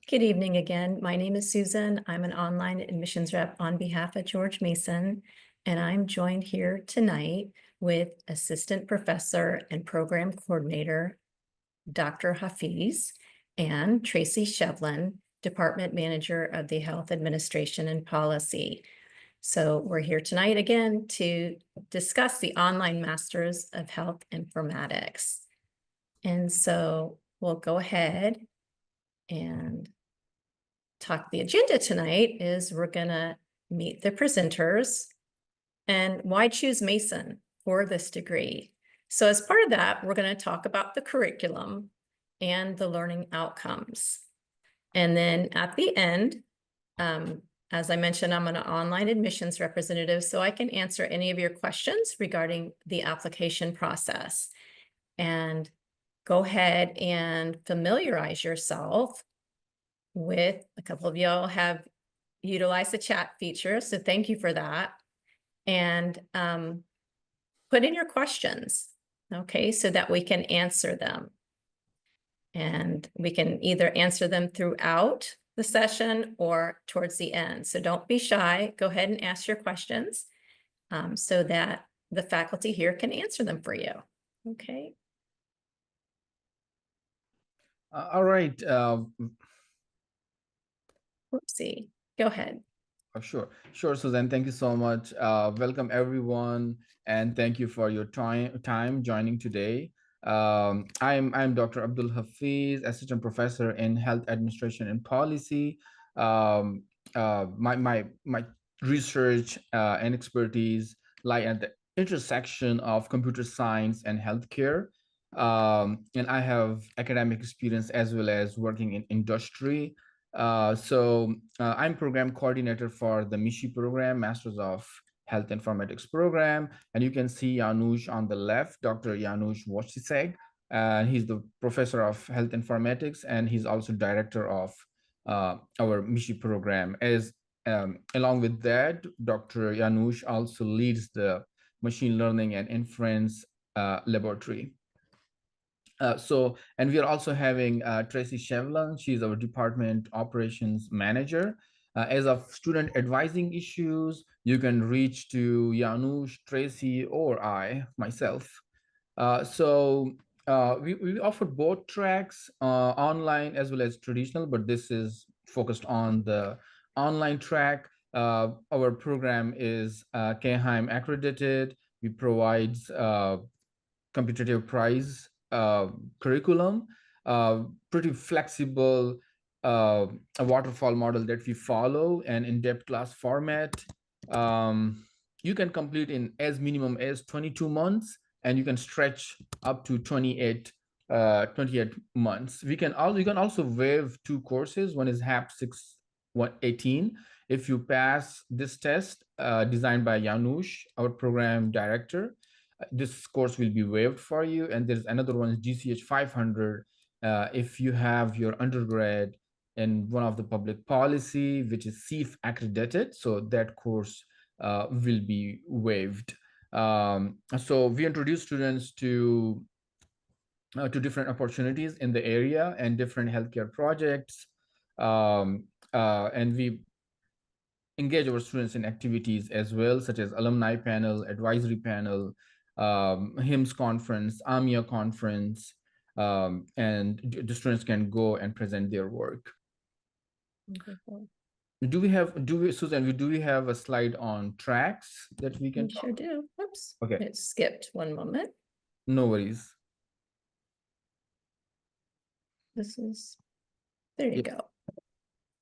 Good evening again. My name is Susan. I'm an online admissions rep on behalf of George Mason, and I'm joined here tonight with Assistant Professor and Program Coordinator, Dr. Hafeez, and Tracy Shevlin, Department Manager of the Health Administration and Policy. So we're here tonight again to discuss the online Masters of Health Informatics. And so we'll go ahead and talk. The agenda tonight is we're gonna meet the presenters and why choose Mason for this degree. So as part of that, we're gonna talk about the curriculum and the learning outcomes. And then at the end, as I mentioned, I'm an online admissions representative, so I can answer any of your questions regarding the application process. And go ahead and familiarize yourself with, a couple of y'all have utilized the chat feature, so thank you for that. And put in your questions, okay, so that we can answer them. And we can either answer them throughout the session or towards the end. So don't be shy, go ahead and ask your questions so that the faculty here can answer them for you, okay? All right. Whoopsie, go ahead. Sure, Suzanne. Thank you so much. Welcome everyone, and thank you for your time joining today. I'm Dr. Abdul Hafeez, Assistant Professor in Health Administration and Policy. My research and expertise lie at the intersection of computer science and healthcare. And I have academic experience as well as working in industry. I'm program coordinator for the MISHI program, Masters of Health Informatics program. And you can see Janusz on the left, Dr. Janusz Wojtusiak. He's the professor of Health Informatics, and he's also director of our MISHI program. Along with that, Dr. Janusz also leads the machine learning and inference laboratory. And we are also having Tracy Shevlin. She's our department operations manager. As of student advising issues, you can reach to Janusz, Tracy, or myself. We offer both tracks, online as well as traditional, but this is focused on the online track. Our program is CAHIIM accredited. We provide competitive price curriculum, pretty flexible, a waterfall model that we follow, and in-depth class format. You can complete in as minimum as 22 months, and you can stretch up to 28 months. You can also waive 2 courses. One is HAP 618. If you pass this test designed by Janusz, our program director, this course will be waived for you. And there's another one, GCH 500. If you have your undergrad in one of the public policy, which is CEF accredited, so that course will be waived. So we introduce students to different opportunities in the area and different healthcare projects. And we engage our students in activities as well, such as alumni panel, advisory panel, HIMSS conference, AMIA conference, and the students can go and present their work. Wonderful. Susan, do we have a slide on tracks that we can? We sure do. Oops. Okay. It skipped one moment. No worries. There you go.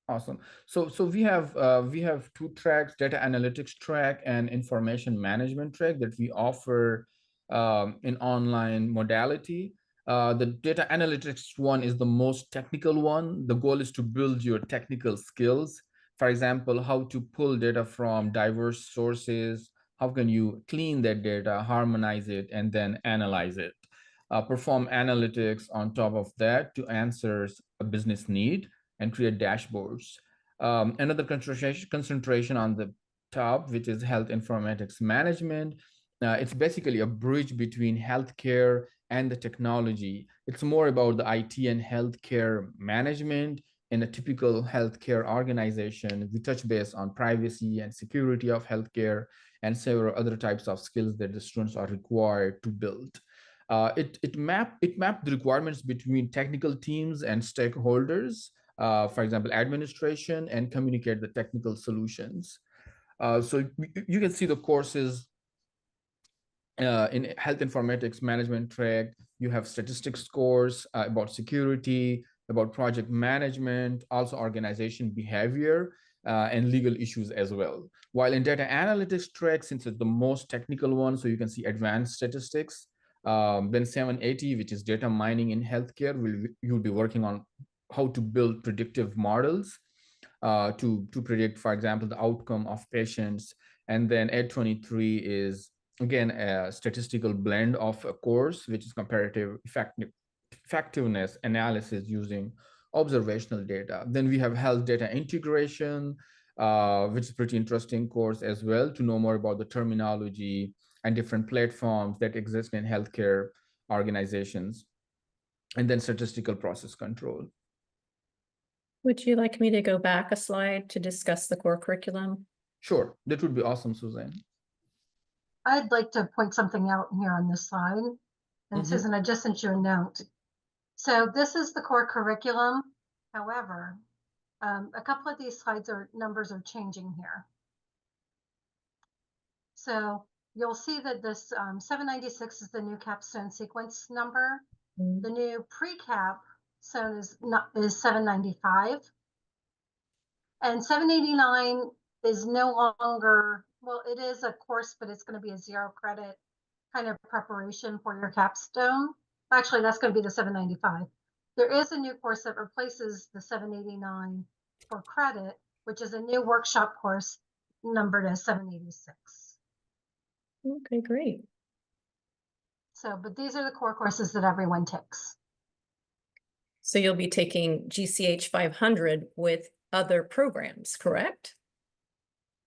Awesome. So we have 2 tracks, data analytics track and information management track, that we offer in online modality. The data analytics one is the most technical one. The goal is to build your technical skills. For example, how to pull data from diverse sources, how can you clean that data, harmonize it, and then analyze it. Perform analytics on top of that to answer a business need and create dashboards. Another concentration on the top, which is health informatics management. It's basically a bridge between healthcare and the technology. It's more about the IT and healthcare management in a typical healthcare organization. We touch base on privacy and security of healthcare and several other types of skills that the students are required to build. It mapped the requirements between technical teams and stakeholders, for example, administration, and communicate the technical solutions. So you can see the courses in health informatics management track. You have statistics course about security, about project management, also organization behavior, and legal issues as well. While in data analytics track, since it's the most technical one, so you can see advanced statistics. Then 780, which is data mining in healthcare, you'll be working on how to build predictive models to predict, for example, the outcome of patients. And then 823 is again a statistical blend of a course, which is comparative effectiveness analysis using observational data. Then we have health data integration, which is a pretty interesting course as well, to know more about the terminology and different platforms that exist in healthcare organizations. And then statistical process control. Would you like me to go back a slide to discuss the core curriculum? Sure, that would be awesome, Suzanne. I'd like to point something out here on this slide. And Susan, I just sent you a note. So this is the core curriculum. However, a couple of these slides numbers are changing here. So you'll see that this 796 is the new capstone sequence number. The new pre-cap zone is 795. And 789 is no longer, well, it is a course, but it's going to be a 0 credit kind of preparation for your capstone. Actually, that's going to be the 795. There is a new course that replaces the 789 for credit, which is a new workshop course numbered as 786. Okay, great. So, but these are the core courses that everyone takes. So you'll be taking GCH 500 with other programs, correct?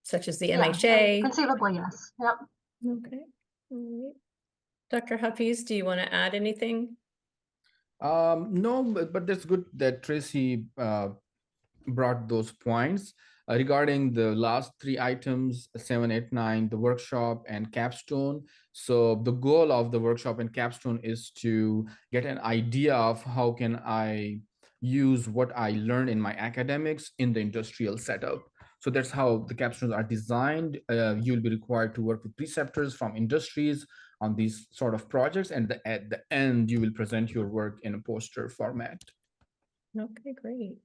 Such as the MHA? Conceivably, yes. Yep. Okay. All right. Dr. Hafeez, do you want to add anything? No, but that's good that Tracy brought those points regarding the last three items, 7, 8, 9, the workshop and capstone. So the goal of the workshop and capstone is to get an idea of how can I use what I learned in my academics in the industrial setup. So that's how the capstones are designed. You'll be required to work with preceptors from industries on these sort of projects, and at the end, you will present your work in a poster format. Okay, great.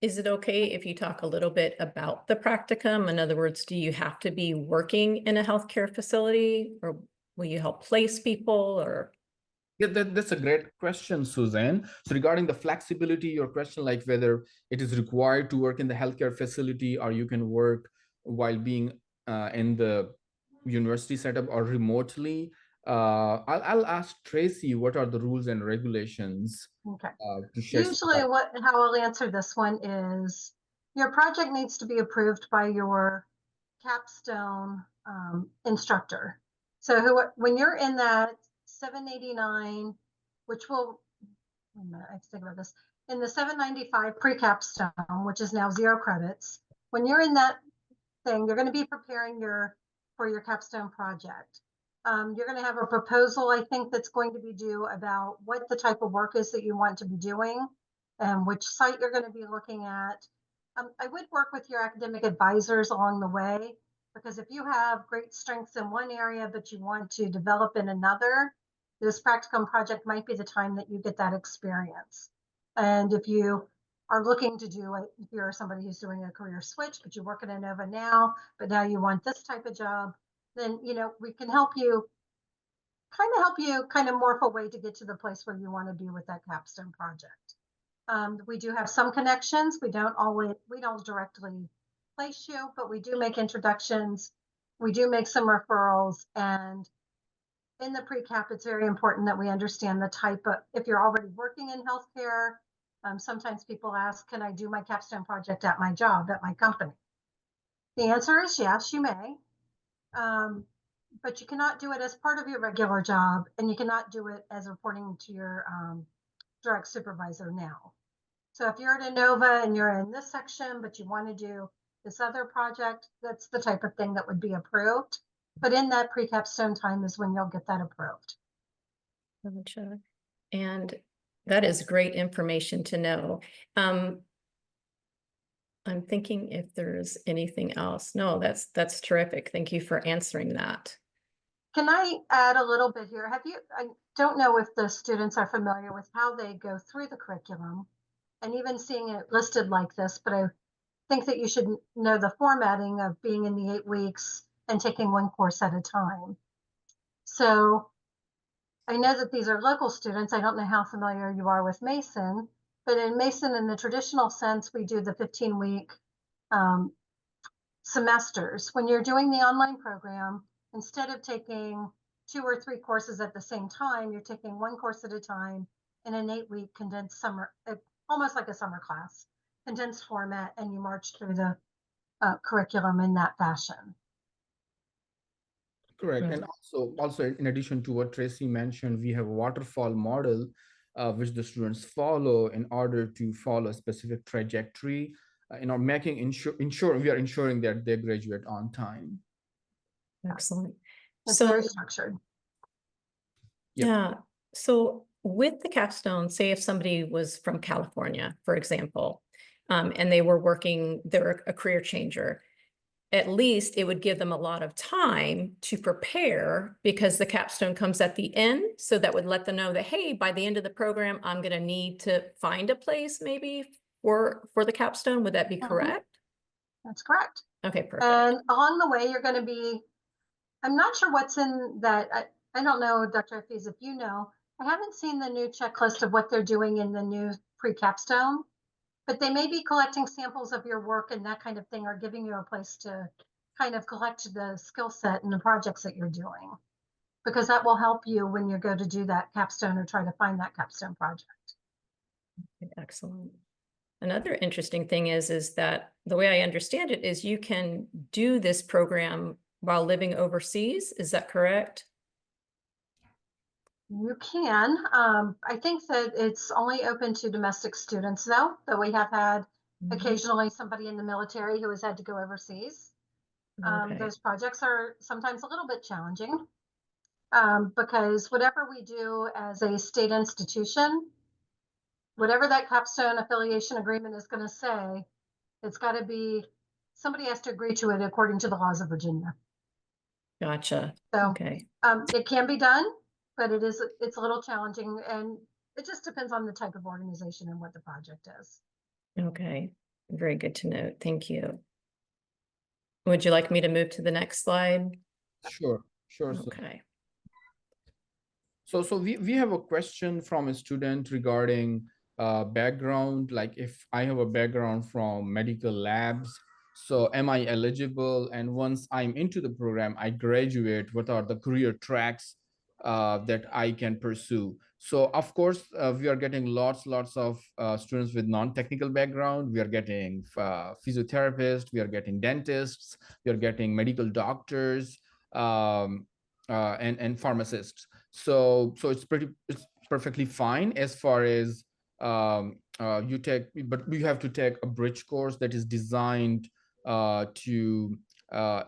Is it okay if you talk a little bit about the practicum? In other words, do you have to be working in a healthcare facility, or will you help place people, or? Yeah, that's a great question, Suzanne. So regarding the flexibility, your question, like whether it is required to work in the healthcare facility or you can work while being in the university setup or remotely, I'll ask Tracy what are the rules and regulations. Okay. To share. Usually how I'll answer this one is your project needs to be approved by your capstone instructor. So when you're in that 789, which will, wait a minute, I have to think about this, in the 795 pre-capstone, which is now 0 credits, when you're in that thing, you're going to be preparing for your capstone project. You're going to have a proposal, I think, that's going to be due about what the type of work is that you want to be doing and which site you're going to be looking at. I would work with your academic advisors along the way, because if you have great strengths in one area, but you want to develop in another, this practicum project might be the time that you get that experience. And if you are looking to do it, if you're somebody who's doing a career switch, but you work at Inova now, but now you want this type of job, then, we can help you kind of morph a way to get to the place where you want to be with that capstone project. We do have some connections. We don't directly place you, but we do make introductions. We do make some referrals. And in the pre-cap, it's very important that we understand the type of, if you're already working in healthcare, sometimes people ask, can I do my capstone project at my job, at my company? The answer is yes, you may. But you cannot do it as part of your regular job, and you cannot do it as reporting to your direct supervisor now. So if you're at Inova and you're in this section, but you want to do this other project, that's the type of thing that would be approved. But in that pre-capstone time is when you'll get that approved. Gotcha. And that is great information to know. I'm thinking if there's anything else. No, that's terrific. Thank you for answering that. Can I add a little bit here? I don't know if the students are familiar with how they go through the curriculum and even seeing it listed like this, but I think that you should know the formatting of being in the 8 weeks and taking one course at a time. So I know that these are local students. I don't know how familiar you are with Mason, but in Mason, in the traditional sense, we do the 15-week semesters. When you're doing the online program, instead of taking 2 or 3 courses at the same time, you're taking one course at a time in an 8-week condensed summer, almost like a summer class, condensed format, and you march through the curriculum in that fashion. Correct. Right. And also in addition to what Tracy mentioned, we have a waterfall model which the students follow in order to follow a specific trajectory we are ensuring that they graduate on time. Excellent. It's So very structured. Yep. yeah. So with the capstone, say if somebody was from California, for example, and they were working, they're a career changer, at least it would give them a lot of time to prepare because the capstone comes at the end. So that would let them know that, hey, by the end of the program, I'm going to need to find a place maybe for the capstone. Would that be correct? That's correct. Okay, perfect. And along the way, you're going to be, I'm not sure what's in that. I don't know, Dr. Hafeez, if you know, I haven't seen the new checklist of what they're doing in the new pre-capstone, but they may be collecting samples of your work and that kind of thing, or giving you a place to kind of collect the skill set and the projects that you're doing, because that will help you when you go to do that capstone or try to find that capstone project. Excellent. Another interesting thing is that the way I understand it is you can do this program while living overseas. Is that correct? You can. I think that it's only open to domestic students, though, that we have had occasionally somebody in the military who has had to go overseas. Okay. Those projects are sometimes a little bit challenging because whatever we do as a state institution, whatever that capstone affiliation agreement is going to say, it's got to be, somebody has to agree to it according to the laws of Virginia. Gotcha. So Okay. it can be done, but it's a little challenging, and it just depends on the type of organization and what the project is. Okay. Very good to know. Thank you. Would you like me to move to the next slide? Sure. Okay. So we have a question from a student regarding background, like if I have a background from medical labs, so am I eligible? And once I'm into the program, I graduate, what are the career tracks that I can pursue? So of course, we are getting lots of students with non-technical background. We are getting physiotherapists, we are getting dentists, we are getting medical doctors, and pharmacists. So it's perfectly fine as far as you take, but you have to take a bridge course that is designed to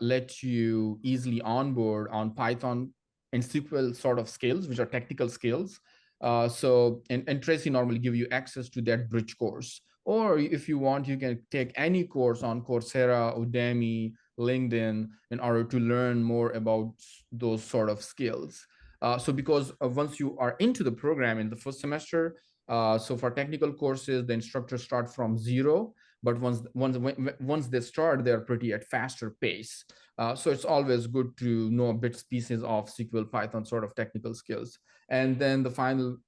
let you easily onboard on Python and SQL sort of skills, which are technical skills. And Tracy normally give you access to that bridge course. Or if you want, you can take any course on Coursera, Udemy, LinkedIn in order to learn more about those sort of skills. So because once you are into the program in the first semester, so for technical courses, the instructors start from 0, but once they start, they're pretty at faster pace. So it's always good to know bits pieces of SQL, Python sort of technical skills. And then the final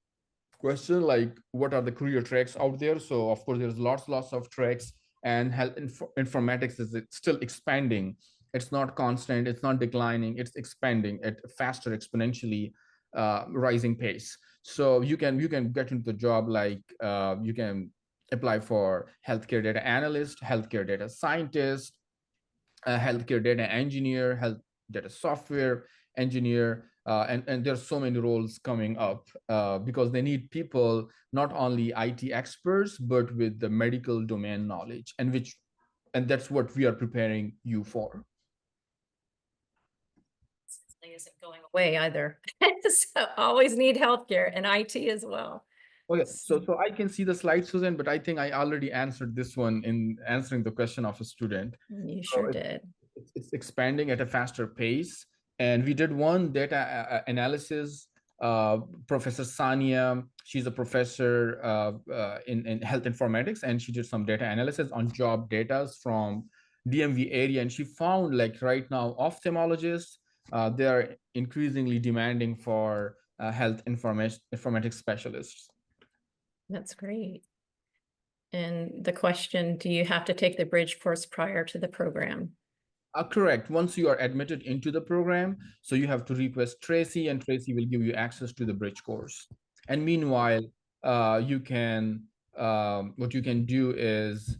question, like what are the career tracks out there? So of course, there's lots of tracks, and health informatics is still expanding. It's not constant, it's not declining, it's expanding at a faster exponentially rising pace. So you can get into the job, like you can apply for healthcare data analyst, healthcare data scientist, healthcare data engineer, health data software engineer, And there's so many roles coming up because they need people, not only IT experts, but with the medical domain knowledge, and that's what we are preparing you for. Isn't going away either. So always need healthcare and IT as well. Okay, so I can see the slide, Susan, but I think I already answered this one in answering the question of a student. You So sure did. It's expanding at a faster pace. And we did one data analysis. Professor Sania, she's a professor in health informatics, and she did some data analysis on job data from DMV area. And she found, like, right now, ophthalmologists, they are increasingly demanding for health informatics specialists. That's great. And the question, do you have to take the bridge course prior to the program? Correct. Once you are admitted into the program, so you have to request Tracy, and Tracy will give you access to the bridge course. And meanwhile, you can what you can do is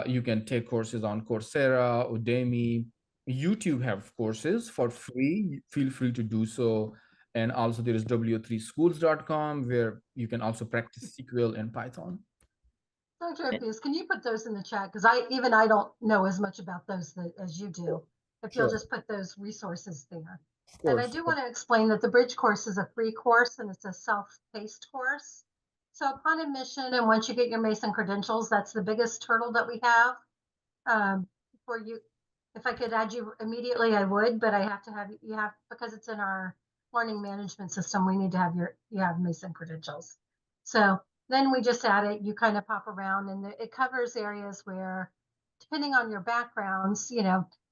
you can take courses on Coursera, Udemy, YouTube have courses for free. Feel free to do so. And also there is w3schools.com where you can also practice SQL and Python. Dr. Hafeez, can you put those in the chat? Because I don't know as much about those as you do. If you'll Sure. just put those resources there. Of And I course. do want to explain that the bridge course is a free course and it's a self-paced course. So upon admission, and once you get your Mason credentials, that's the biggest hurdle that we have for you. If I could add you immediately, I would, but I have to have you have, because it's in our learning management system, we need to have you have Mason credentials. So then we just add it, you kind of pop around, and it covers areas where, depending on your backgrounds,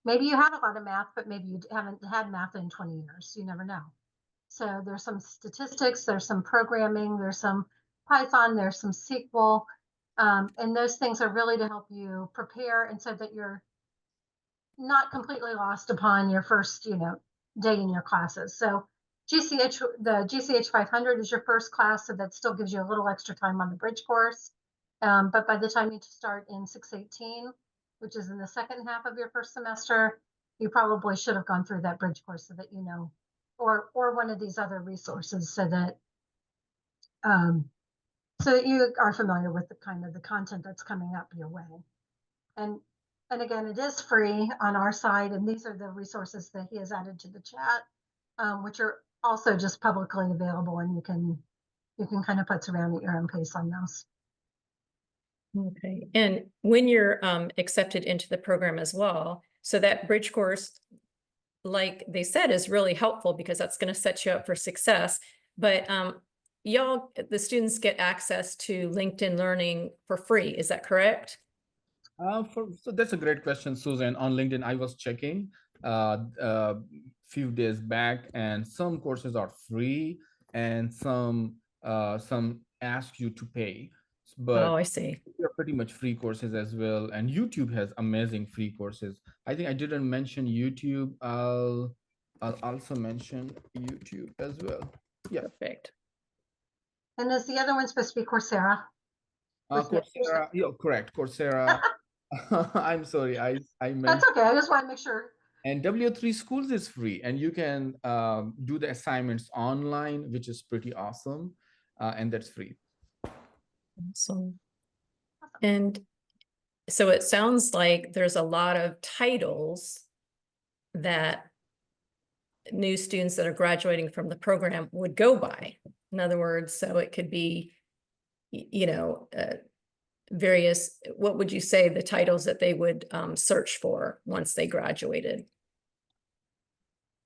maybe you had a lot of math, but maybe you haven't had math in 20 years. You never know. So there's some statistics, there's some programming, there's some Python, there's some SQL. And those things are really to help you prepare, and so that you're not completely lost upon your first, day in your classes. So the GCH 500 is your first class, so that still gives you a little extra time on the bridge course. But by the time you start in 618, which is in the second half of your first semester, you probably should have gone through that bridge course so that or one of these other resources, so that you are familiar with the content that's coming up your way. And again, it is free on our side, and these are the resources that he has added to the chat, which are also just publicly available, and you can kind of putz around at your own pace on those. Okay. And when you're accepted into the program as well, so that bridge course, like they said, is really helpful because that's going to set you up for success. But the students get access to LinkedIn Learning for free. Is that correct? So that's a great question, Susan. On LinkedIn, I was checking few days back, and some courses are free, and some ask you to pay. But oh, I see. They're pretty much free courses as well. And YouTube has amazing free courses. I think I didn't mention YouTube. I'll also mention YouTube as well. Yeah. Perfect. And is the other one supposed to be Coursera? Coursera, yeah, correct. Coursera. I'm sorry, I meant. That's okay. I just want to make sure. And W3 Schools is free, and you can do the assignments online, which is pretty awesome, and that's free. Awesome. And so it sounds like there's a lot of titles that new students that are graduating from the program would go by. In other words, so it could be, various, what would you say the titles that they would search for once they graduated?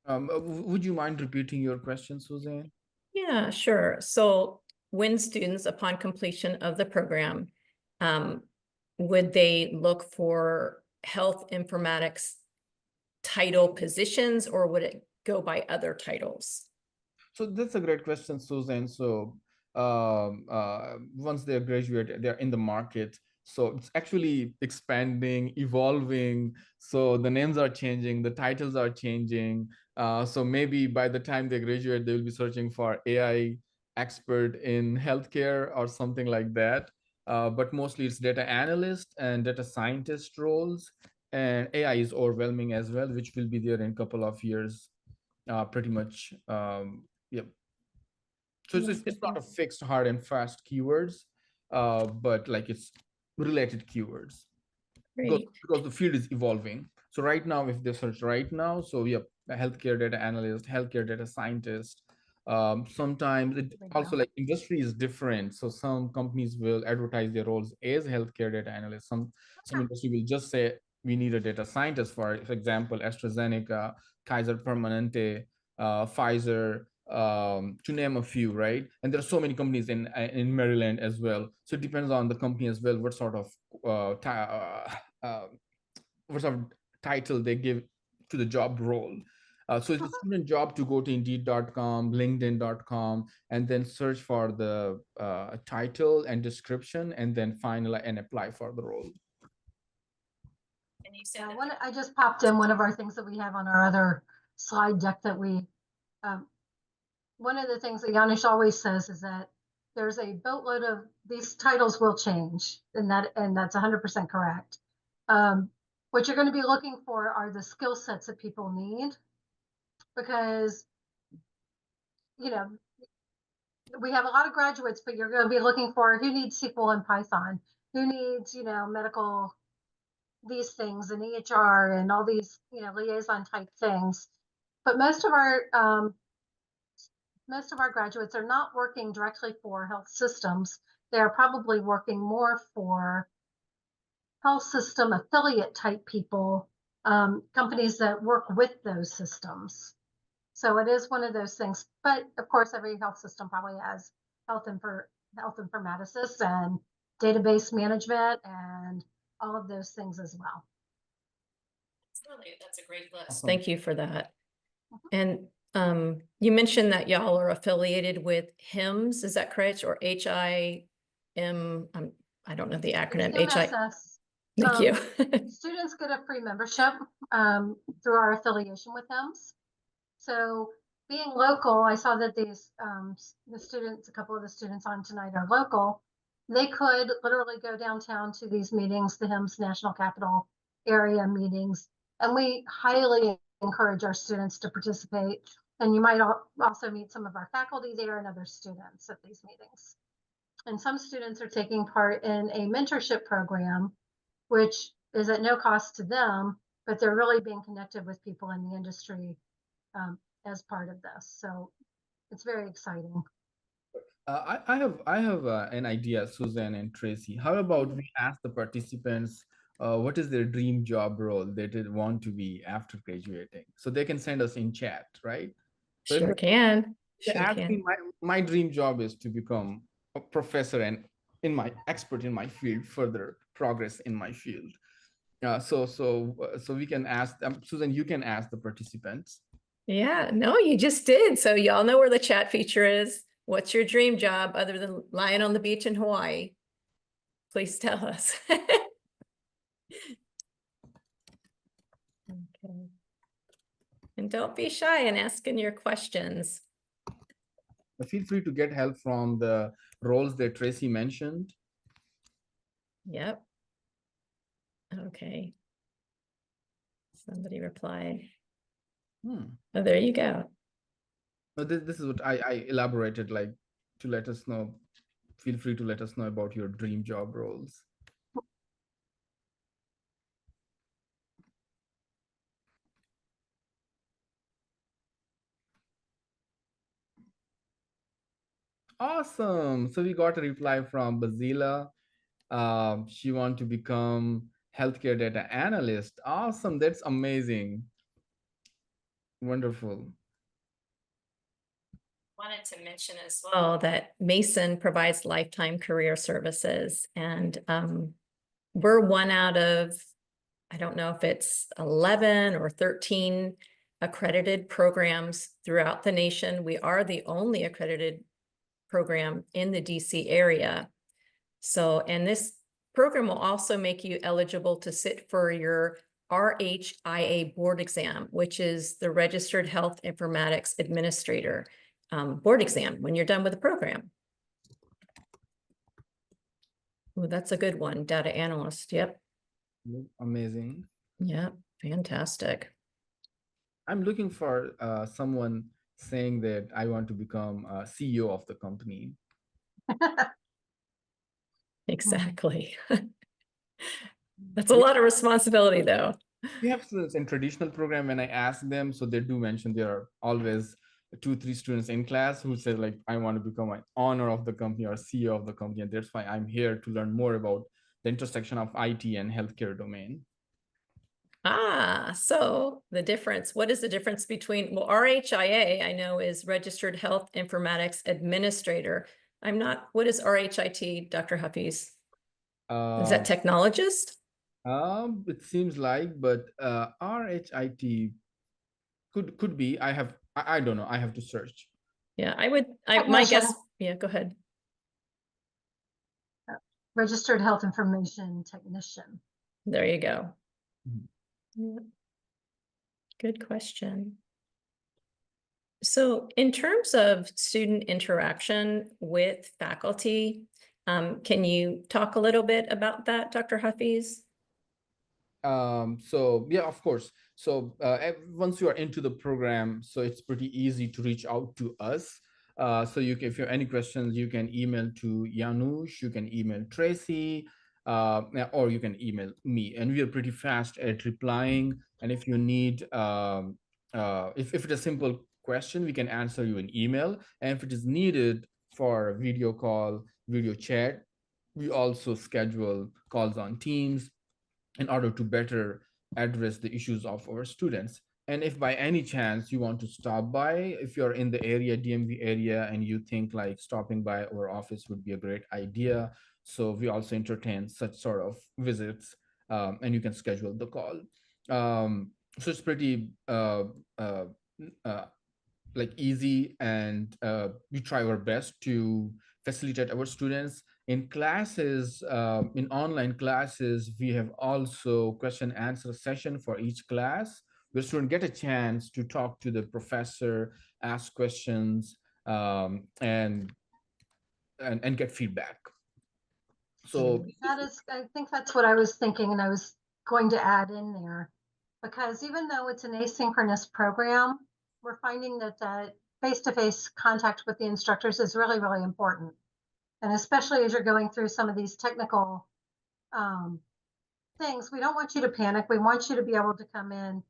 Would you mind repeating your question, Suzanne? Yeah, sure. So when students, upon completion of the program, would they look for health informatics title positions, or would it go by other titles? So that's a great question, Suzanne. So once they graduate, they're in the market. So it's actually expanding, evolving. So the names are changing, the titles are changing. So maybe by the time they graduate, they will be searching for AI expert in healthcare or something like that. But mostly it's data analyst and data scientist roles. And AI is overwhelming as well, which will be there in a couple of years. pretty much. Yep. So Yeah, it's good not thing. a fixed hard and fast keywords, but like it's related keywords Great. because the field is evolving. So right now, if they search right now, so we have a healthcare data analyst, healthcare data scientist. Sometimes it There we also go. like industry is different. So some companies will advertise their roles as healthcare data analyst. Some industry will just say we need a data scientist. For example, AstraZeneca, Kaiser Permanente, Pfizer, to name a few, right? And there are so many companies in Maryland as well. So it depends on the company as well, what sort of what sort of title they give to the job role. So it's a student job to go to Indeed.com, LinkedIn.com, and then search for the title and description, and then finalize and apply for the role. And you said Yeah, that I just popped in one of our things that we have on our other slide deck that one of the things that Janusz always says is that there's a boatload of these titles will change, and that's 100% correct. What you're going to be looking for are the skill sets that people need, because you know we have a lot of graduates, but you're going to be looking for who needs SQL and Python, who needs medical these things and EHR and all these liaison type things. But most of our graduates are not working directly for health systems. They are probably working more for health system affiliate type people, companies that work with those systems. So it is one of those things. But of course, every health system probably has health informaticists and database management and all of those things as well. that's a great list. Awesome. Thank you for that. And you mentioned that y'all are affiliated with HIMSS, is that correct? Or HIM, I don't know the acronym. HIMSS. Thank you. Students get a free membership through our affiliation with HIMSS. So being local, I saw that these the students, a couple of the students on tonight are local. They could literally go downtown to these meetings, the HIMSS National Capital Area meetings, and we highly encourage our students to participate. And you might also meet some of our faculty there and other students at these meetings. And some students are taking part in a mentorship program, which is at no cost to them, but they're really being connected with people in the industry as part of this. So it's very exciting. I have an idea, Susan and Tracy. How about we ask the participants what is their dream job role that they want to be after graduating? So they can send us in chat, right? So Sure can. they Sure ask me, can. my dream job is to become a professor and expert in my field, further progress in my field. So we can ask them. Susan, you can ask the participants. Yeah, no, you just did. So y'all know where the chat feature is. What's your dream job other than lying on the beach in Hawaii? Please tell us. Okay. And don't be shy in asking your questions. Feel free to get help from the roles that Tracy mentioned. Yep. Okay. Somebody replied. Oh, there you go. But this is what I elaborated, like, to let us know. Feel free to let us know about your dream job roles. Awesome. So we got a reply from Bazila. She wants to become healthcare data analyst. Awesome. That's amazing. Wonderful. Wanted to mention as well that Mason provides lifetime career services, and we're one out of, I don't know if it's 11 or 13 accredited programs throughout the nation. We are the only accredited program in the DC area. So, and this program will also make you eligible to sit for your RHIA board exam, which is the Registered Health Informatics Administrator board exam when you're done with the program. Oh, that's a good one. Data analyst. Yep. Amazing. Yep. Fantastic. I'm looking for someone saying that I want to become CEO of the company. Exactly. That's a lot of responsibility, though. We have students in traditional program, when I ask them, so they do mention there are always 2-3 students in class who say like, I want to become an owner of the company or CEO of the company. And that's why I'm here to learn more about the intersection of IT and healthcare domain. Ah, so the difference, what is the difference between, well, RHIA, I know is Registered Health Informatics Administrator. I'm not, what is RHIT, Dr. Hafeez? Is that technologist? It seems like, but RHIT could be. I don't know. I have to search. Yeah, my Technician. guess, yeah, go ahead. Registered Health Information Technician. There you go. Mhm. Yeah. Good question. So in terms of student interaction with faculty, can you talk a little bit about that, Dr. Hafeez? So yeah, of course. So once you are into the program, so it's pretty easy to reach out to us. So if you have any questions, you can email to Janusz, you can email Tracy, or you can email me, and we are pretty fast at replying. And if you need, if it's a simple question, we can answer you in email. And if it is needed for a video call, video chat, we also schedule calls on Teams in order to better address the issues of our students. And if by any chance you want to stop by, if you're in the area, DMV area, and you think like stopping by our office would be a great idea, so we also entertain such sort of visits, and you can schedule the call. So it's pretty like easy, and we try our best to facilitate our students in classes. In online classes, we have also question answer session for each class where students get a chance to talk to the professor, ask questions, and get feedback. So That is, I think that's what I was thinking, and I was going to add in there, because even though it's an asynchronous program, we're finding that that face-to-face contact with the instructors is really, really important. And especially as you're going through some of these technical things, we don't want you to panic. We want you to be able to come in,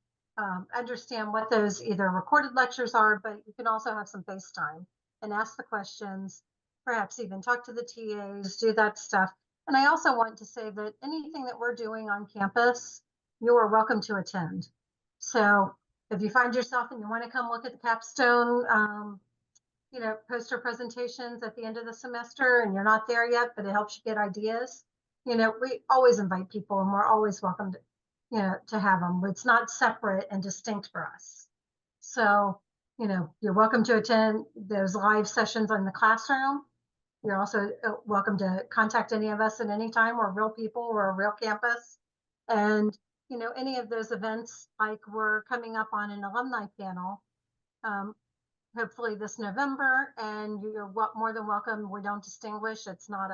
understand what those either recorded lectures are, but you can also have some FaceTime and ask the questions, perhaps even talk to the TAs, do that stuff. And I also want to say that anything that we're doing on campus, you are welcome to attend. So if you find yourself and you want to come look at the capstone, poster presentations at the end of the semester and you're not there yet, but it helps you get ideas, we always invite people and we're always welcome to have them. It's not separate and distinct for us. So, you're welcome to attend those live sessions in the classroom. You're also welcome to contact any of us at any time. We're real people, we're a real campus. And, any of those events, like we're coming up on an alumni panel, hopefully this November, and you're more than welcome. We don't distinguish. It's not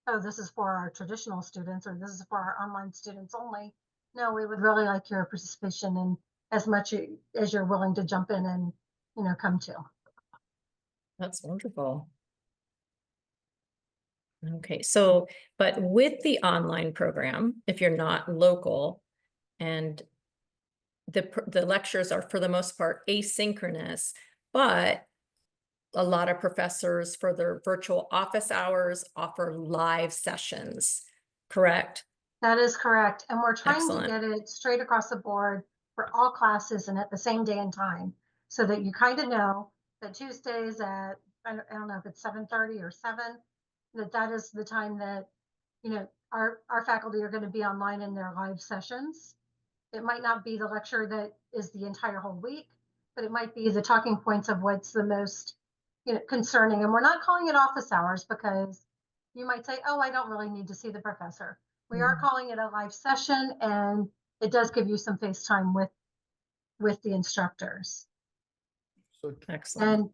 oh, this is for our traditional students or this is for our online students only. No, we would really like your participation in as much as you're willing to jump in and, come to. That's wonderful. Okay, so, but with the online program, if you're not local and the lectures are for the most part asynchronous, but a lot of professors for their virtual office hours offer live sessions, correct? That is correct. And we're trying Excellent. to get it straight across the board for all classes and at the same day and time, so that you kind of know that Tuesdays at, I don't know if it's 7:30 or 7, that is the time that, our faculty are going to be online in their live sessions. It might not be the lecture that is the entire whole week, but it might be the talking points of what's the most, concerning. And we're not calling it office hours because you might say, oh, I don't really need to see the professor. We are calling it a live session, and it does give you some FaceTime with the instructors. So Excellent.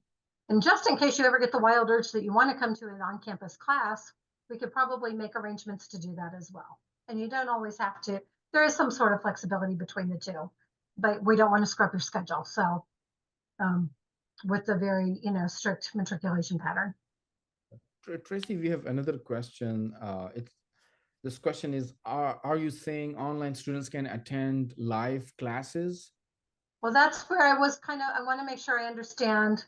And just in case you ever get the wild urge that you want to come to an on-campus class, we could probably make arrangements to do that as well. And you don't always have to. There is some sort of flexibility between the two, but we don't want to screw up your schedule. So with the very, strict matriculation pattern. Tracy, we have another question. This question is, are you saying online students can attend live classes? Well, that's where I want to make sure I understand.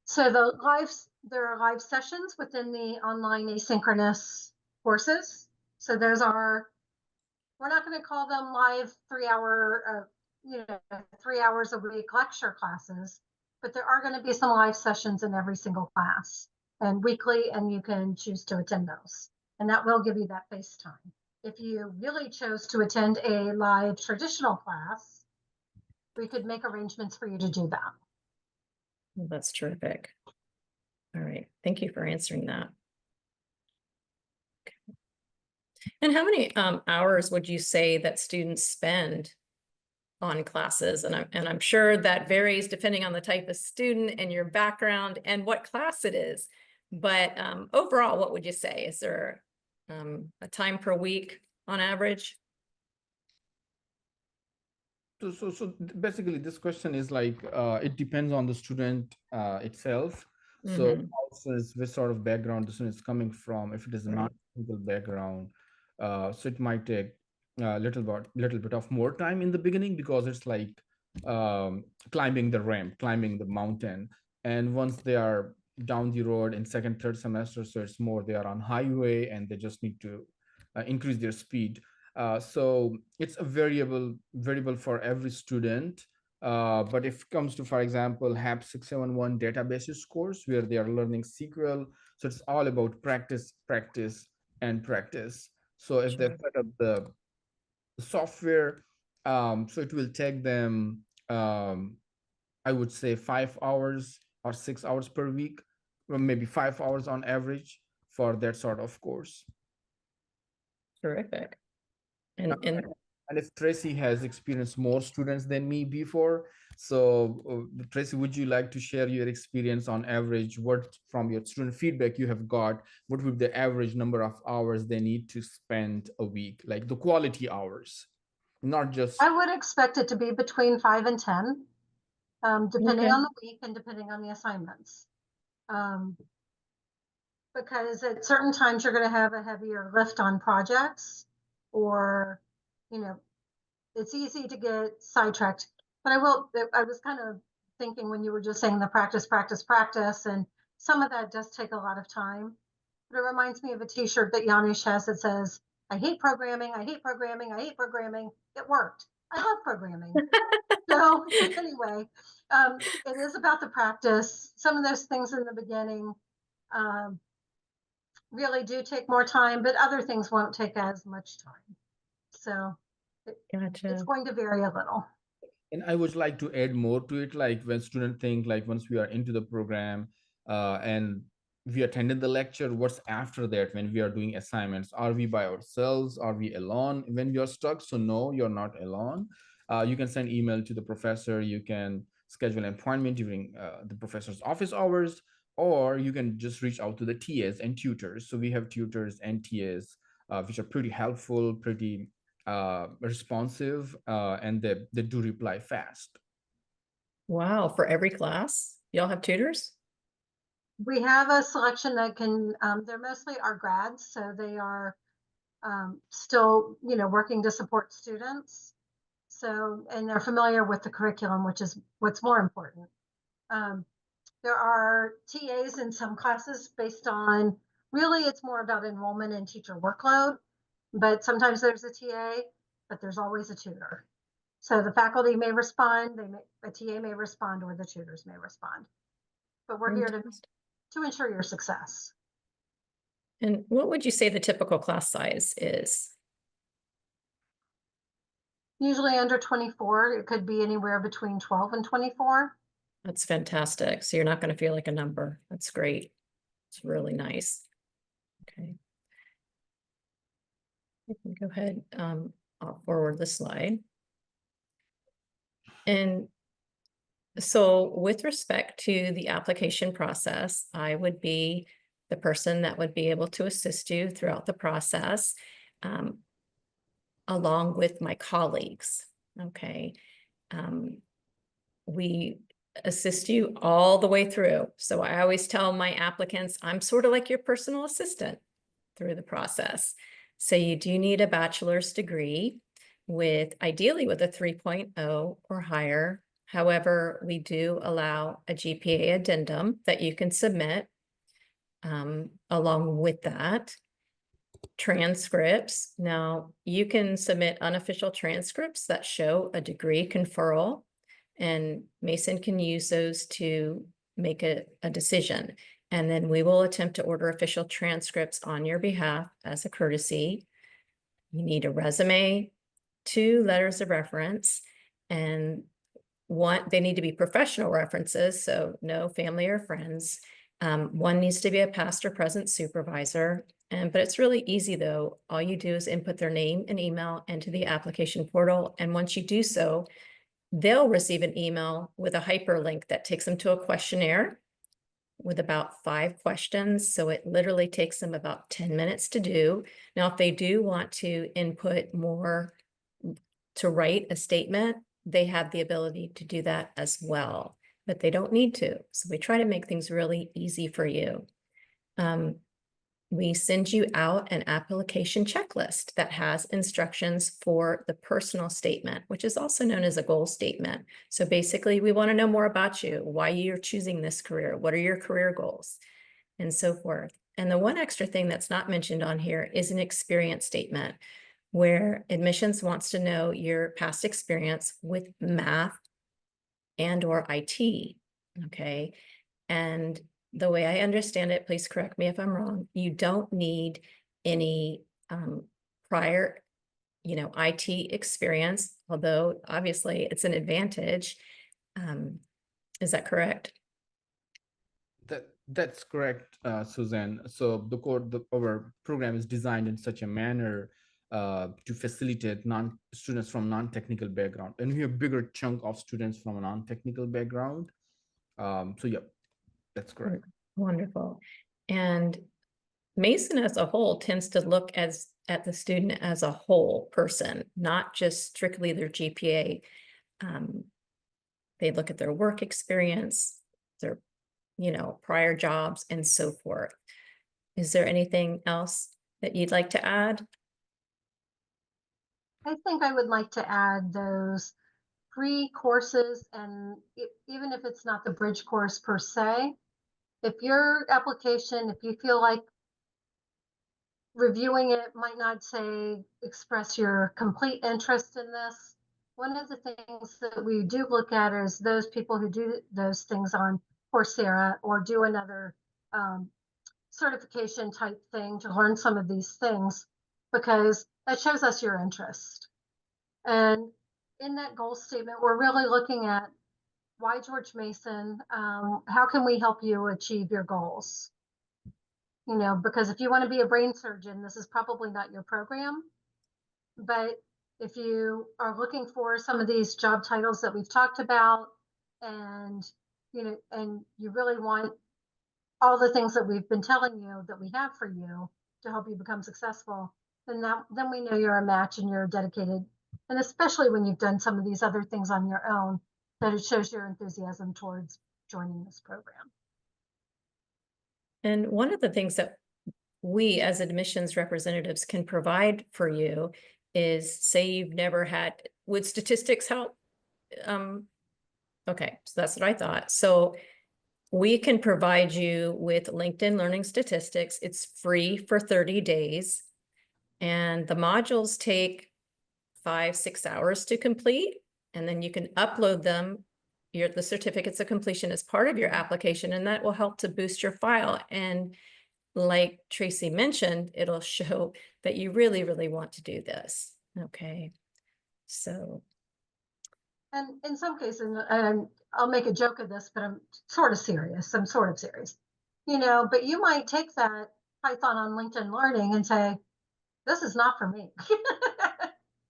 So there are live sessions within the online asynchronous courses. So those are, we're not going to call them live 3 hour, 3 hours a week lecture classes, but there are going to be some live sessions in every single class and weekly, and you can choose to attend those. And that will give you that face time. If you really chose to attend a live traditional class, we could make arrangements for you to do that. Well, that's terrific. All right. Thank you for answering that. Okay. And how many hours would you say that students spend on classes? And I'm sure that varies depending on the type of student and your background and what class it is. But overall, what would you say? Is there a time per week on average? So basically, this question is like, it depends on the student itself. So also is which sort of background the student is coming from. If it is a non-technical background, so it might take a little bit of more time in the beginning, because it's like climbing the ramp, climbing the mountain. And once they are down the road in second, third semester, so it's more they are on highway and they just need to increase their speed. So it's a variable for every student. But if it comes to, for example, HAP 671 databases course, where they are learning SQL, so it's all about practice, and practice. So if they set up the software, so it will take them, I would say 5 hours or 6 hours per week, or maybe 5 hours on average for that sort of course. Terrific. And if Tracy has experienced more students than me before, so Tracy, would you like to share your experience on average? What, from your student feedback you have got, what would the average number of hours they need to spend a week, like the quality hours, not just? I would expect it to be between 5 and 10, depending on the week and depending on the assignments. Because at certain times you're going to have a heavier lift on projects, or it's easy to get sidetracked. But I was kind of thinking when you were just saying the practice, and some of that does take a lot of time. But it reminds me of a t-shirt that Janusz has that says, I hate programming, I hate programming, I hate programming. It worked. I love programming. So anyway, it is about the practice. Some of those things in the beginning really do take more time, but other things won't take as much time. So it's going to vary a little. And I would like to add more to it, like when students think, like once we are into the program and we attended the lecture, what's after that when we are doing assignments? Are we by ourselves? Are we alone when we are stuck? So no, you're not alone. You can send email to the professor. You can schedule an appointment during the professor's office hours, or you can just reach out to the TAs and tutors. So we have tutors and TAs, which are pretty helpful, pretty responsive, and they do reply fast. Wow, for every class, y'all have tutors? We have a selection that can, they're mostly our grads, so they are still, working to support students. So, and they're familiar with the curriculum, which is what's more important. There are TAs in some classes based on, really it's more about enrollment and teacher workload, but sometimes there's a TA, but there's always a tutor. So the faculty may respond, a TA may respond, or the tutors may respond. But we're here to ensure your success. And what would you say the typical class size is? Usually under 24. It could be anywhere between 12 and 24. That's fantastic. So you're not going to feel like a number. That's great. It's really nice. Okay. You can go ahead. I'll forward the slide. And so with respect to the application process, I would be the person that would be able to assist you throughout the process, along with my colleagues. Okay. We assist you all the way through. So I always tell my applicants, I'm sort of like your personal assistant through the process. So you do need a bachelor's degree ideally with a 3.0 or higher. However, we do allow a GPA addendum that you can submit along with that. Transcripts. Now, you can submit unofficial transcripts that show a degree conferral, and Mason can use those to make a decision. And then we will attempt to order official transcripts on your behalf as a courtesy. You need a resume, 2 letters of reference, and they need to be professional references, so no family or friends. One needs to be a past or present supervisor. But it's really easy though. All you do is input their name and email into the application portal. And once you do so, they'll receive an email with a hyperlink that takes them to a questionnaire with about 5 questions. So it literally takes them about 10 minutes to do. Now, if they do want to input more to write a statement, they have the ability to do that as well, but they don't need to. So we try to make things really easy for you. We send you out an application checklist that has instructions for the personal statement, which is also known as a goal statement. So basically, we want to know more about you, why you're choosing this career, what are your career goals, and so forth. And the one extra thing that's not mentioned on here is an experience statement, where admissions wants to know your past experience with math and or IT, okay? And the way I understand it, please correct me if I'm wrong, you don't need any prior, IT experience, although obviously it's an advantage. Is that correct? That's correct, Suzanne. So our program is designed in such a manner to facilitate students from non-technical background, and we have a bigger chunk of students from a non-technical background. So yeah, that's correct. Wonderful. And Mason as a whole tends to look at the student as a whole person, not just strictly their GPA. They look at their work experience, their prior jobs, and so forth. Is there anything else that you'd like to add? I think I would like to add those free courses, and even if it's not the bridge course per se, if your application, if you feel like reviewing it might not say express your complete interest in this, one of the things that we do look at is those people who do those things on Coursera or do another certification type thing to learn some of these things, because that shows us your interest. And in that goal statement, we're really looking at why George Mason, how can we help you achieve your goals? Because if you want to be a brain surgeon, this is probably not your program. But if you are looking for some of these job titles that we've talked about, and and you really want all the things that we've been telling you that we have for you to help you become successful, then we know you're a match and you're dedicated. And especially when you've done some of these other things on your own, that it shows your enthusiasm towards joining this program. And one of the things that we as admissions representatives can provide for you is, say you've never would statistics help? Okay, so that's what I thought. So we can provide you with LinkedIn Learning Statistics. It's free for 30 days. And the modules take 5-6 hours to complete. And then you can upload them, the certificates of completion as part of your application, and that will help to boost your file. And like Tracy mentioned, it'll show that you really, really want to do this. Okay, so. And in some cases, and I'll make a joke of this, but I'm sort of serious. But you might take that Python on LinkedIn Learning and say, this is not for me.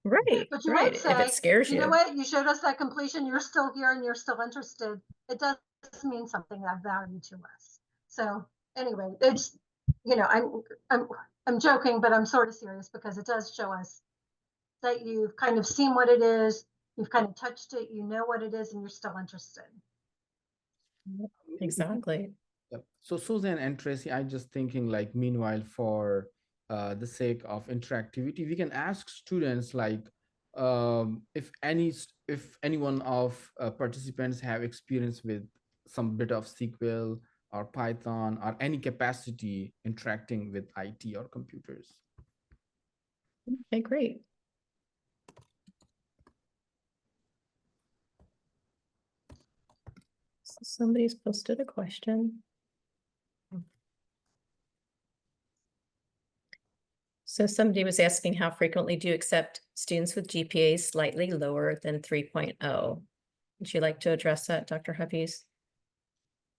Right, but you right. might say, if it scares you know what, you showed us that completion, you're still here and you're still interested. It does mean something of value to us. So anyway, it's, I'm joking, but I'm sort of serious, because it does show us that you've kind of seen what it is, you've kind of touched it, you know what it is, and you're still interested. Exactly. Yep. So Susan and Tracy, I just thinking like meanwhile for the sake of interactivity, we can ask students like if any one of participants have experience with some bit of SQL or Python or any capacity interacting with IT or computers. Okay, great. So somebody's posted a question. So somebody was asking, how frequently do you accept students with GPAs slightly lower than 3.0? Would you like to address that, Dr. Hafeez?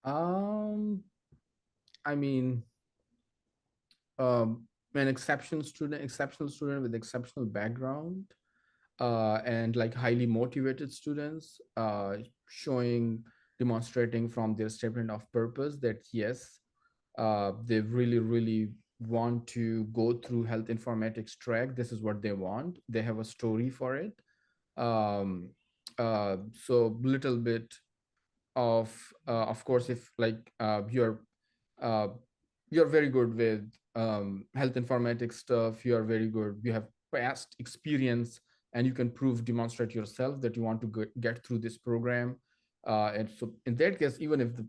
I mean, an exceptional student with exceptional background, and like highly motivated students, demonstrating from their statement of purpose that yes, they really want to go through health informatics track. This is what they want. They have a story for it. So little bit of course, if like uh, you're very good with health informatics stuff, you are very good, you have past experience, and you can demonstrate yourself that you want to get through this program. And so in that case, even if the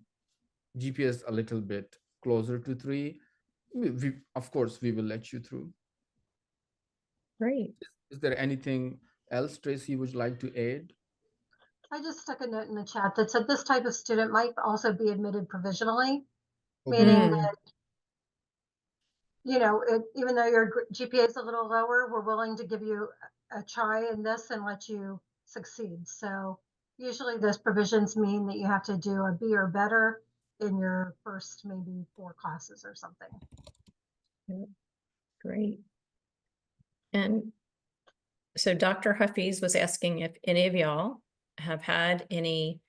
GPA is a little bit closer to 3, of course, we will let you through. Great. Is there anything else, Tracy, would you like to add? I just stuck a note in the chat that said this type of student might also be admitted provisionally, Okay. meaning that, you know, even though your GPA is a little lower, we're willing to give you a try in this and let you succeed. So usually those provisions mean that you have to do a B or better in your first maybe 4 classes or something. Great. And so Dr. Hafeez was asking if any of y'all have had any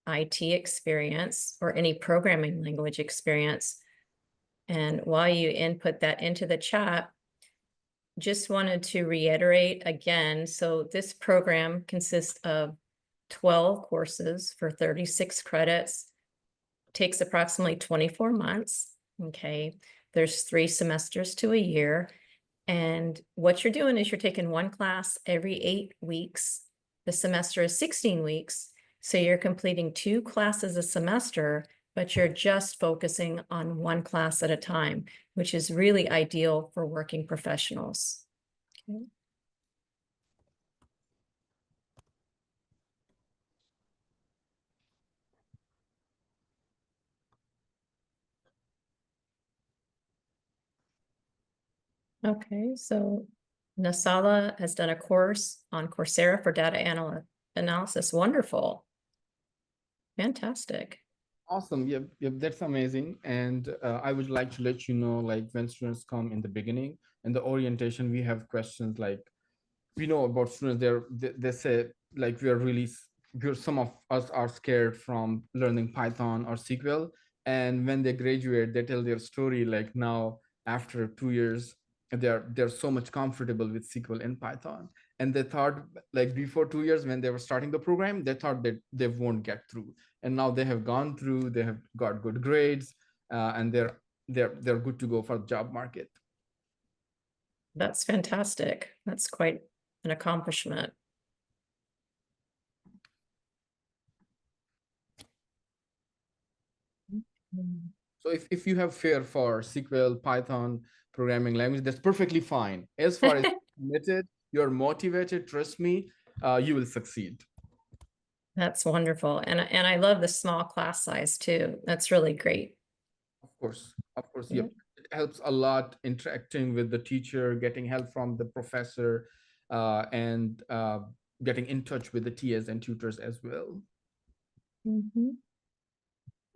IT experience or any programming language experience. And while you input that into the chat, just wanted to reiterate again, so this program consists of 12 courses for 36 credits, takes approximately 24 months, okay? There's 3 semesters to a year, and what you're doing is you're taking one class every 8 weeks. The semester is 16 weeks, so you're completing 2 classes a semester, but you're just focusing on one class at a time, which is really ideal for working professionals. Okay. Okay, so Nasala has done a course on Coursera for data analysis. Wonderful. Fantastic. Awesome. Yep, that's amazing. And I would like to let you know, like when students come in the beginning and the orientation, we have questions like, we know about students they say like some of us are scared from learning Python or SQL, and when they graduate they tell their story like now after 2 years they're so much comfortable with SQL and Python, and they thought like before 2 years when they were starting the program they thought that they won't get through, and now they have gone through, they have got good grades, and they're good to go for the job market. That's fantastic. That's quite an accomplishment. So if you have fear for SQL, Python, programming language, that's perfectly fine. As far as committed, you're motivated, trust me, you will succeed. That's wonderful. And I love the small class size too. That's really great. Of course, yep. It helps a lot interacting with the teacher, getting help from the professor, and getting in touch with the TAs and tutors as well.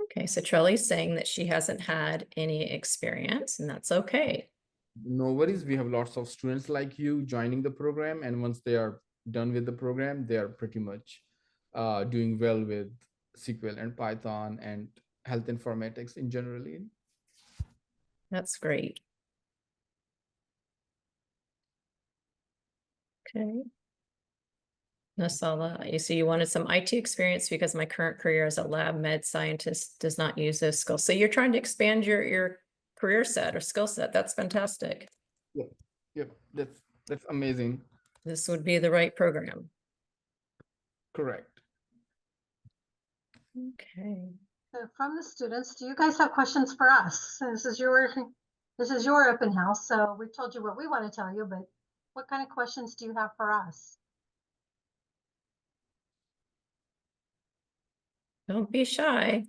Okay, so Trelly's saying that she hasn't had any experience, and that's okay. No worries. We have lots of students like you joining the program, and once they are done with the program, they are pretty much doing well with SQL and Python and health informatics in generally. That's great. Okay. Nasala, you see, you wanted some IT experience because my current career as a lab med scientist does not use those skills. So you're trying to expand your career set or skill set. That's fantastic. Yep, yep, that's amazing. This would be the right program. Correct. Okay. So from the students, do you guys have questions for us? This is your open house, so we've told you what we want to tell you, but what kind of questions do you have for us? Don't be shy.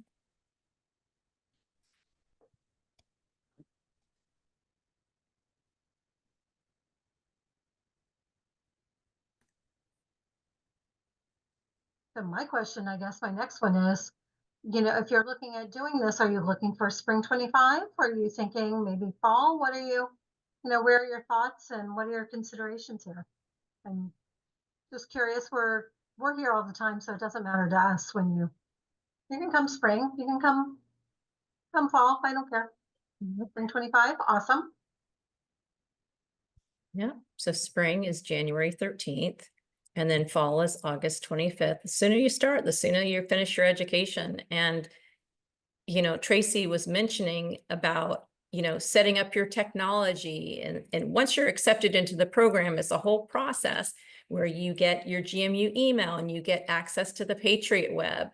So my question, I guess my next one is, if you're looking at doing this, are you looking for spring 25? Or are you thinking maybe fall? What are you, where are your thoughts and what are your considerations here? And just curious, we're here all the time, so it doesn't matter to us when you can come spring, you can come fall, I don't care. Spring 25, awesome. Yeah. So spring is January 13th. And then fall is August 25th. The sooner you start, the sooner you finish your education. And, Tracy was mentioning about, setting up your technology. And once you're accepted into the program, it's a whole process where you get your GMU email and you get access to the Patriot Web,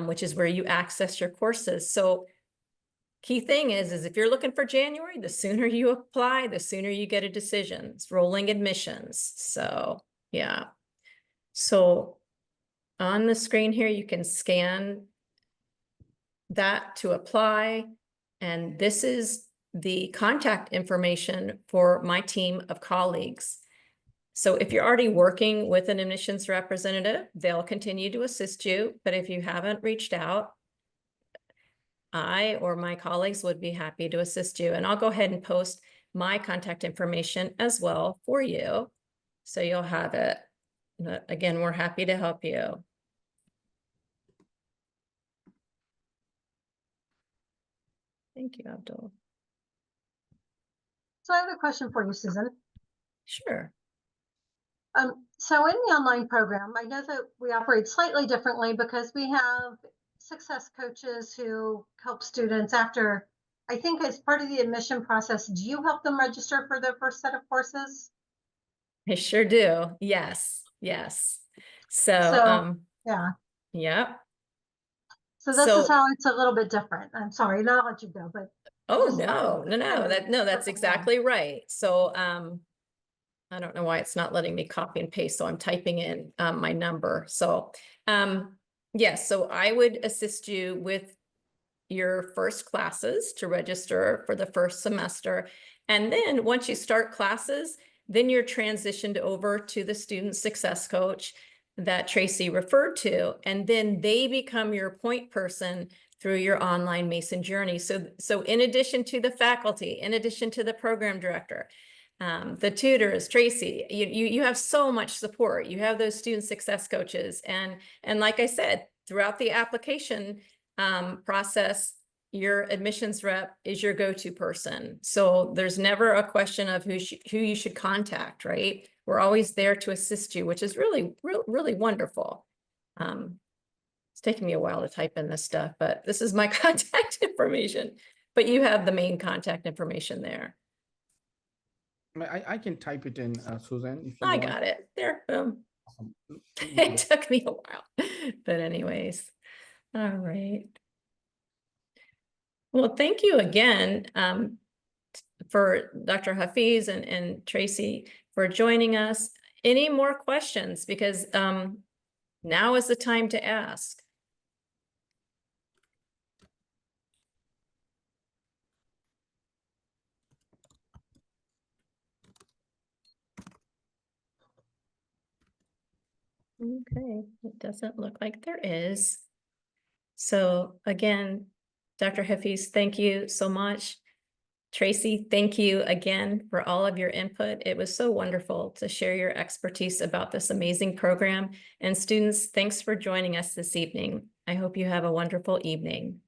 which is where you access your courses. So key thing is if you're looking for January, the sooner you apply, the sooner you get a decision. It's rolling admissions. So, yeah. So on the screen here, you can scan that to apply. And this is the contact information for my team of colleagues. So if you're already working with an admissions representative, they'll continue to assist you. But if you haven't reached out, I or my colleagues would be happy to assist you. And I'll go ahead and post my contact information as well for you. So you'll have it. Again, we're happy to help you. Thank you, Abdul. So I have a question for you, Susan. Sure. So in the online program, I know that we operate slightly differently because we have success coaches who help students after, I think as part of the admission process. Do you help them register for their first set of courses? I sure do. Yes. Yes. So, yeah. Yeah. So this is how it's a little bit different. I'm sorry, and I'll let you go, but. Oh, no, that's exactly right. So, I don't know why it's not letting me copy and paste. So I'm typing in my number. So, yes, so I would assist you with your first classes to register for the first semester. And then once you start classes, then you're transitioned over to the student success coach that Tracy referred to. And then they become your point person through your online Mason journey. So in addition to the faculty, in addition to the program director, the tutors, Tracy, you have so much support. You have those student success coaches. And like I said, throughout the application process, your admissions rep is your go-to person. So there's never a question of who you should contact, right? We're always there to assist you, which is really wonderful. It's taking me a while to type in this stuff, but this is my contact information. But you have the main contact information there. I can type it in, Susan, if you I want. got it there. Boom. Awesome. It took me a while, but anyways, all right. Well, thank you again for Dr. Hafeez and Tracy for joining us. Any more questions? Because now is the time to ask. Okay, it doesn't look like there is. So again, Dr. Hafeez, thank you so much. Tracy, thank you again for all of your input. It was so wonderful to share your expertise about this amazing program. And students, thanks for joining us this evening. I hope you have a wonderful evening.